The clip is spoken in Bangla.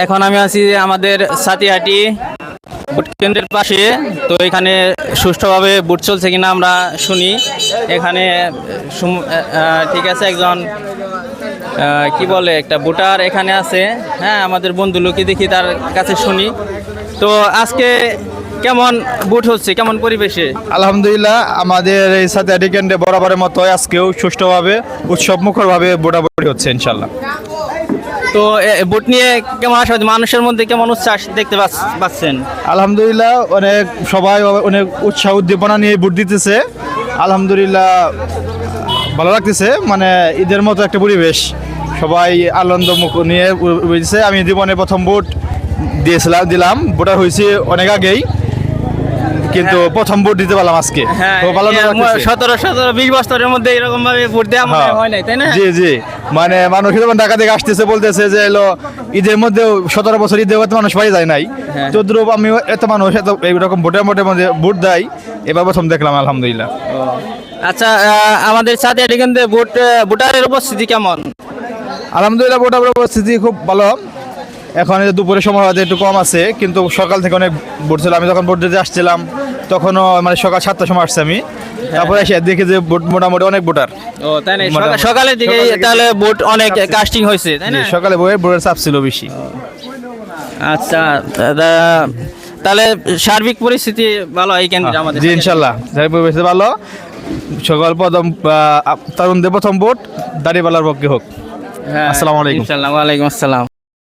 এখন আমি আছি আমাদের সাতিয়াহাটি ভোট কেন্দ্রের পাশে। তো এখানে সুষ্ঠুভাবে ভোট চলছে কিনা আমরা শুনি। এখানে ঠিক আছে, একজন কি বলে একটা ভোটার এখানে আছে। হ্যাঁ, আমাদের বন্ধু লোকই দেখি, তার কাছে শুনি। তো আজকে কেমন ভোট হচ্ছে, কেমন পরিবেশে? আলহামদুলিল্লাহ, আমাদের এই সাতিয়াহাটি কেন্দ্রে বরাবরের মতো আজকেও সুষ্ঠুভাবে উৎসব মুখরভাবে ভোটাভুটি হচ্ছে ইনশাল্লাহ। তো ভোট নিয়ে কেমন আশা, মানুষের মধ্যে কেমন উচ্ছ্বাস দেখতে পাচ্ছেন? আলহামদুলিল্লাহ, সবাই অনেক উৎসাহ উদ্দীপনা নিয়ে ভোট দিতেছে। আলহামদুলিল্লাহ, ভালো লাগতেছে। মানে ঈদের মতো একটা পরিবেশ, সবাই আনন্দ মুখ নিয়ে বুঝছে। আমি জীবনে প্রথম ভোট দিলাম, ভোটার হয়েছি অনেক আগেই, কিন্তু প্রথম ভোট দিতে পারলাম আজকে। হ্যাঁ, তো ভালো লাগতেছে। 17-20 বছরের মধ্যে এরকম ভাবে ভোট দেওয়া মনে হয় নাই, তাই না? জি জি, মানে মানুষ যখন ঢাকা থেকে আসতেছে বলতেছে যে এলো ঈদের মধ্যে 17 বছর ঈদের মধ্যে মানুষ পাই যায় নাই। হ্যাঁ। তদ্রুপ আমি এত মানুষ এত এইরকম ভোটের মধ্যে ভোট দেয় এবার প্রথম দেখলাম, আলহামদুলিল্লাহ। আচ্ছা, আমাদের সাথে কিন্তু ভোটারের উপস্থিতি কেমন? আলহামদুলিল্লাহ, ভোটার পরিস্থিতি খুব ভালো। এখন এই যে দুপুরের সময় হয়তো একটু কম আছে, কিন্তু সকাল থেকে অনেক ভোট ছিল। আমি যখন ভোট দিতে আসছিলাম তখনও মানে সকাল 7টার সময় আসছি আমি। তারপরে এসে দেখি যে মোটামুটি অনেক ভোটার। ও তাই না, মোটামুটি। সকালের দিকে সকালের দিকে তাহলে ভোট অনেক কাস্টিং হয়েছে, তাই না? জি, সকালে ভোটের চাপ ছিল বেশি। আচ্ছা, তাহলে সার্বিক পরিস্থিতি ভালো এই কেন্দ্রে আমাদের? জি ইনশাল্লাহ, পরিবেশ ভালো। সকল তরুণদের প্রথম ভোট দাঁড়িপাল্লার পক্ষে হোক। হ্যাঁ, আসসালামু আলাইকুম। ইনশাআল্লাহ, ওয়ালাইকুম আসসালাম।